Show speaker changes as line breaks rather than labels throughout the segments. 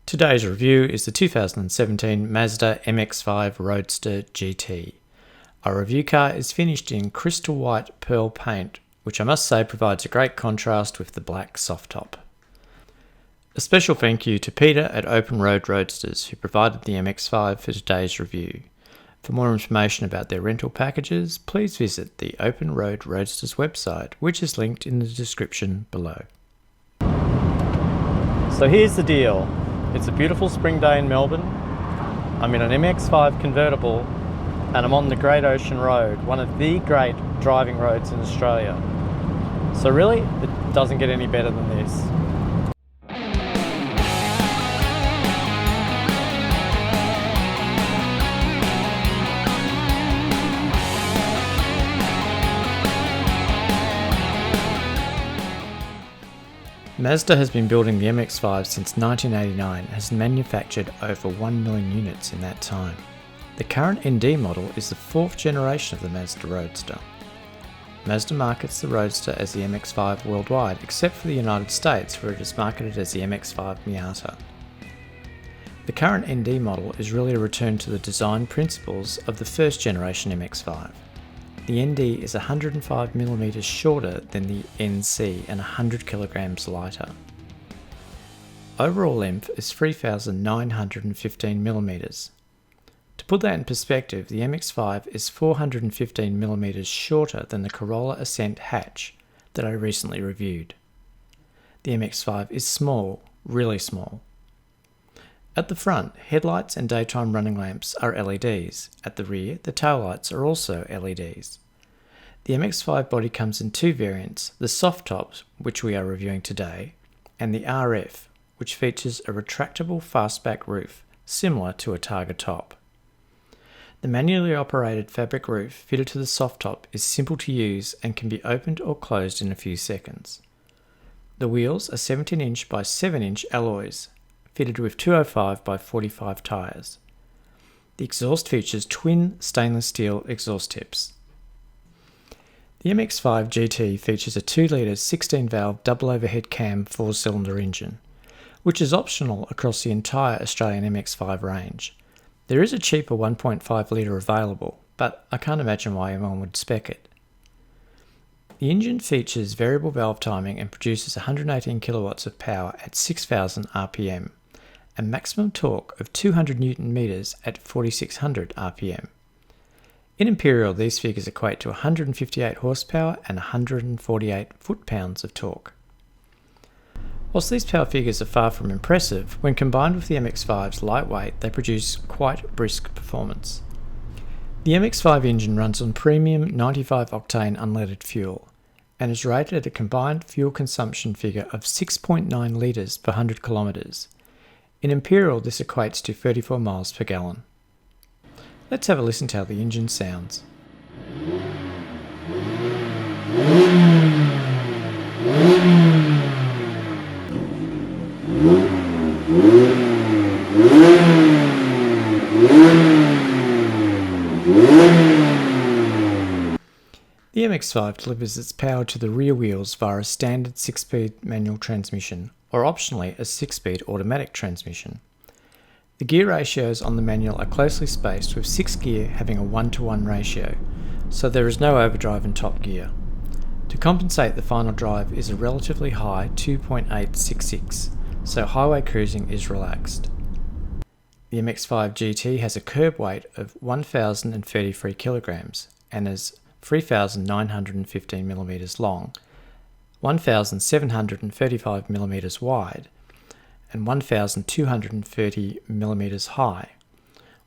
Today's review is the 2017 Mazda MX-5 Roadster GT. Our review car is finished in crystal white pearl paint, which I must say provides a great contrast with the black soft top. A special thank you to Peter at Open Road Roadsters who provided the MX-5 for today's review. For more information about their rental packages, please visit the Open Road Roadsters website, which is linked in the description below. So here's the deal. It's a beautiful spring day in Melbourne. I'm in an MX-5 convertible and I'm on the Great Ocean Road, one of the great driving roads in Australia. So really, it doesn't get any better than this. Mazda has been building the MX-5 since 1989 and has manufactured over 1 million units in that time. The current ND model is the fourth generation of the Mazda Roadster. Mazda markets the Roadster as the MX-5 worldwide, except for the United States where it is marketed as the MX-5 Miata. The current ND model is really a return to the design principles of the first generation MX-5. The ND is 105mm shorter than the NC and 100 kilograms lighter. Overall length is 3,915mm. To put that in perspective, the MX-5 is 415mm shorter than the Corolla Ascent hatch that I recently reviewed. The MX-5 is small, really small. At the front, headlights and daytime running lamps are LEDs. At the rear, the taillights are also LEDs. The MX-5 body comes in two variants, the soft top, which we are reviewing today, and the RF, which features a retractable fastback roof, similar to a Targa top. The manually operated fabric roof fitted to the soft top is simple to use and can be opened or closed in a few seconds. The wheels are 17-inch by 7-inch alloys, fitted with 205 by 45 tyres. The exhaust features twin stainless steel exhaust tips. The MX-5 GT features a 2-litre 16-valve double overhead cam 4-cylinder engine, which is optional across the entire Australian MX-5 range. There is a cheaper 1.5-litre available, but I can't imagine why anyone would spec it. The engine features variable valve timing and produces 118 kilowatts of power at 6,000 RPM. A maximum torque of 200 Nm at 4,600 RPM. In Imperial, these figures equate to 158 horsepower and 148 foot-pounds of torque. Whilst these power figures are far from impressive, when combined with the MX-5's lightweight, they produce quite brisk performance. The MX-5 engine runs on premium 95-octane unleaded fuel and is rated at a combined fuel consumption figure of 6.9 litres per 100 kilometres. In Imperial, this equates to 34 miles per gallon. Let's have a listen to how the engine sounds. The MX-5 delivers its power to the rear wheels via a standard 6-speed manual transmission, or optionally a 6-speed automatic transmission. The gear ratios on the manual are closely spaced, with 6 gear having a 1-to-1 ratio, so there is no overdrive in top gear. To compensate, the final drive is a relatively high 2.866, so highway cruising is relaxed. The MX-5 GT has a curb weight of 1,033 kilograms and is 3,915mm long, 1,735mm wide, and 1,230mm high,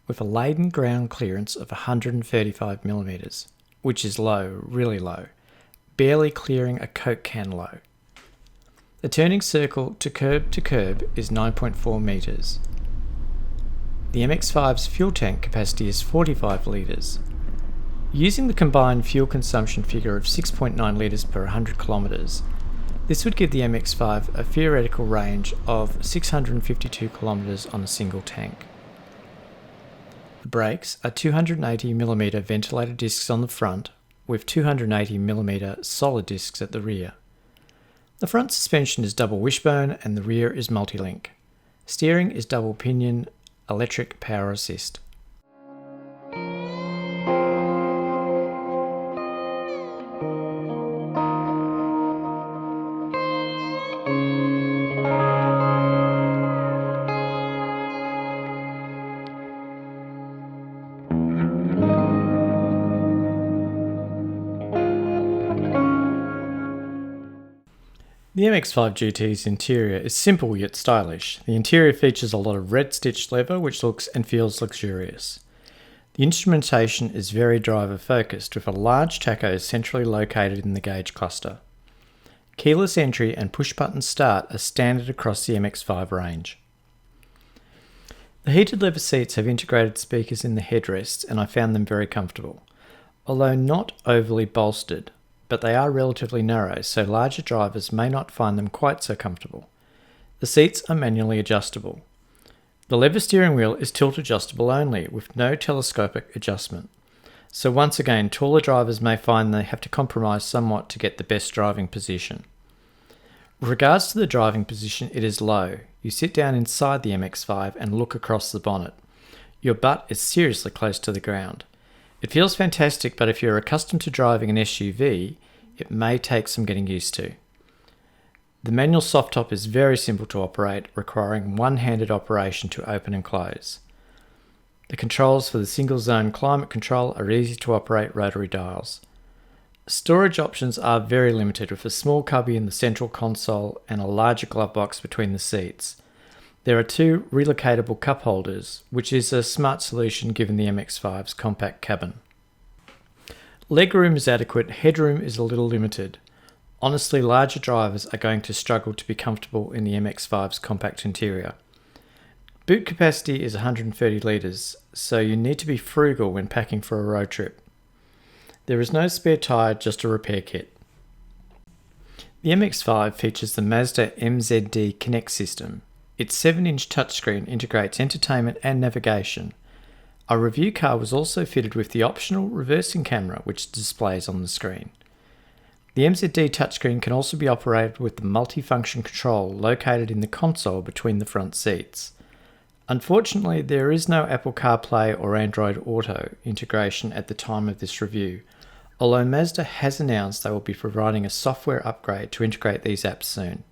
with a laden ground clearance of 135mm, which is low, really low, barely clearing a Coke can low. The turning circle to curb is 9.4 metres. The MX-5's fuel tank capacity is 45 litres. Using the combined fuel consumption figure of 6.9 litres per 100 kilometres, this would give the MX-5 a theoretical range of 652 kilometres on a single tank. The brakes are 280mm ventilated discs on the front, with 280mm solid discs at the rear. The front suspension is double wishbone and the rear is multi-link. Steering is double pinion, electric power assist. The MX-5 GT's interior is simple yet stylish. The interior features a lot of red stitched leather which looks and feels luxurious. The instrumentation is very driver focused with a large tacho centrally located in the gauge cluster. Keyless entry and push button start are standard across the MX-5 range. The heated leather seats have integrated speakers in the headrests and I found them very comfortable. Although not overly bolstered, but they are relatively narrow, so larger drivers may not find them quite so comfortable. The seats are manually adjustable. The leather steering wheel is tilt adjustable only, with no telescopic adjustment. So once again, taller drivers may find they have to compromise somewhat to get the best driving position. With regards to the driving position, it is low. You sit down inside the MX-5 and look across the bonnet. Your butt is seriously close to the ground. It feels fantastic, but if you're accustomed to driving an SUV, it may take some getting used to. The manual soft top is very simple to operate, requiring one-handed operation to open and close. The controls for the single zone climate control are easy to operate rotary dials. Storage options are very limited, with a small cubby in the central console and a larger glove box between the seats. There are two relocatable cup holders, which is a smart solution given the MX-5's compact cabin. Legroom is adequate, headroom is a little limited. Honestly, larger drivers are going to struggle to be comfortable in the MX-5's compact interior. Boot capacity is 130 litres, so you need to be frugal when packing for a road trip. There is no spare tyre, just a repair kit. The MX-5 features the Mazda MZD Connect system. Its 7-inch touchscreen integrates entertainment and navigation. Our review car was also fitted with the optional reversing camera which displays on the screen. The MZD touchscreen can also be operated with the multifunction control located in the console between the front seats. Unfortunately, there is no Apple CarPlay or Android Auto integration at the time of this review, although Mazda has announced they will be providing a software upgrade to integrate these apps soon.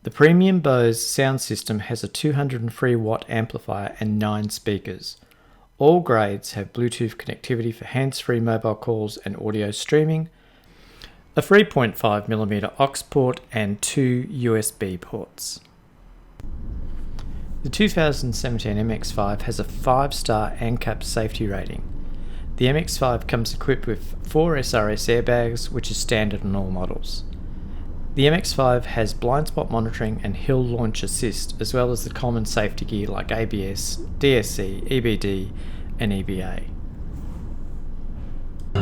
The premium Bose sound system has a 203 watt amplifier and 9 speakers. All grades have Bluetooth connectivity for hands-free mobile calls and audio streaming, a 3.5mm aux port and 2 USB ports. The 2017 MX-5 has a 5-star ANCAP safety rating. The MX-5 comes equipped with 4 SRS airbags, which is standard on all models. The MX-5 has blind spot monitoring and hill launch assist, as well as the common safety gear like ABS, DSC, EBD and EBA.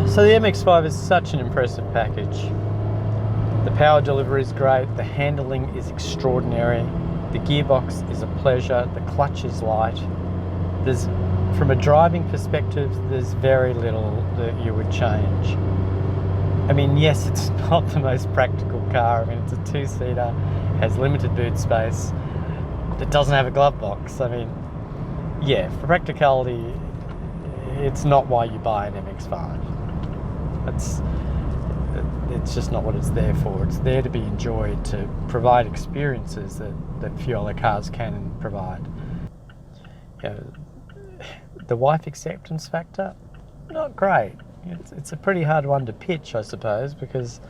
So the MX-5 is such an impressive package. The power delivery is great, the handling is extraordinary, the gearbox is a pleasure, the clutch is light. From a driving perspective, there's very little that you would change. I mean, yes, it's not the most practical car. I mean, it's a 2-seater, has limited boot space, it doesn't have a glove box. I mean, yeah, for practicality, it's not why you buy an MX-5. It's just not what it's there for. It's there to be enjoyed, to provide experiences that few other cars can provide. You know, the wife acceptance factor, not great. It's a pretty hard one to pitch, I suppose, because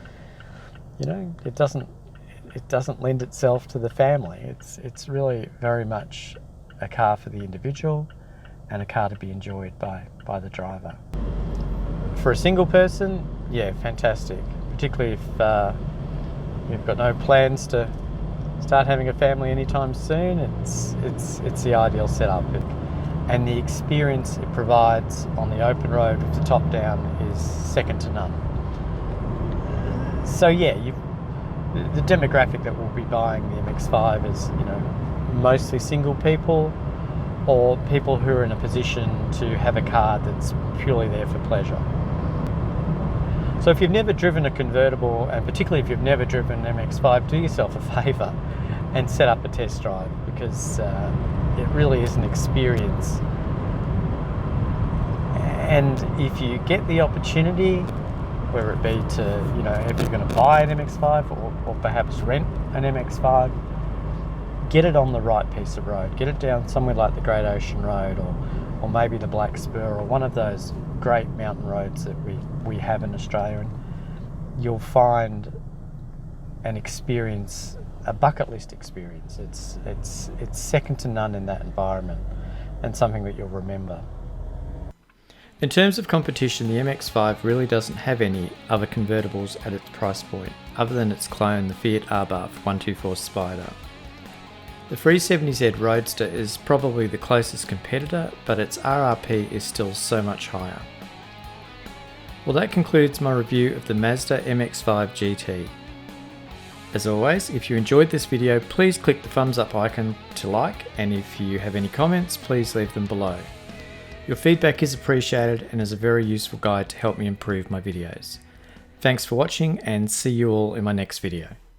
it doesn't lend itself to the family. It's really very much a car for the individual and a car to be enjoyed by the driver. For a single person, yeah, fantastic. Particularly if you've got no plans to start having a family anytime soon, it's the ideal setup. And the experience it provides on the open road with the top down is second to none. So yeah, the demographic that will be buying the MX-5 is mostly single people or people who are in a position to have a car that's purely there for pleasure. So if you've never driven a convertible, and particularly if you've never driven an MX-5, do yourself a favour. and set up a test drive, because it really is an experience. And if you get the opportunity, whether it be to, you know, if you're going to buy an MX-5 or perhaps rent an MX-5, get it on the right piece of road. Get it down somewhere like the Great Ocean Road, or maybe the Black Spur, or one of those great mountain roads that we have in Australia, and you'll find an experience, a bucket list experience. It's second to none in that environment, and something that you'll remember. In terms of competition, the MX-5 really doesn't have any other convertibles at its price point, other than its clone, the Fiat Abarth 124 Spider. The 370Z Roadster is probably the closest competitor, but its RRP is still so much higher. Well, that concludes my review of the Mazda MX-5 GT. As always, if you enjoyed this video, please click the thumbs up icon to like, and if you have any comments, please leave them below. Your feedback is appreciated and is a very useful guide to help me improve my videos. Thanks for watching, and see you all in my next video.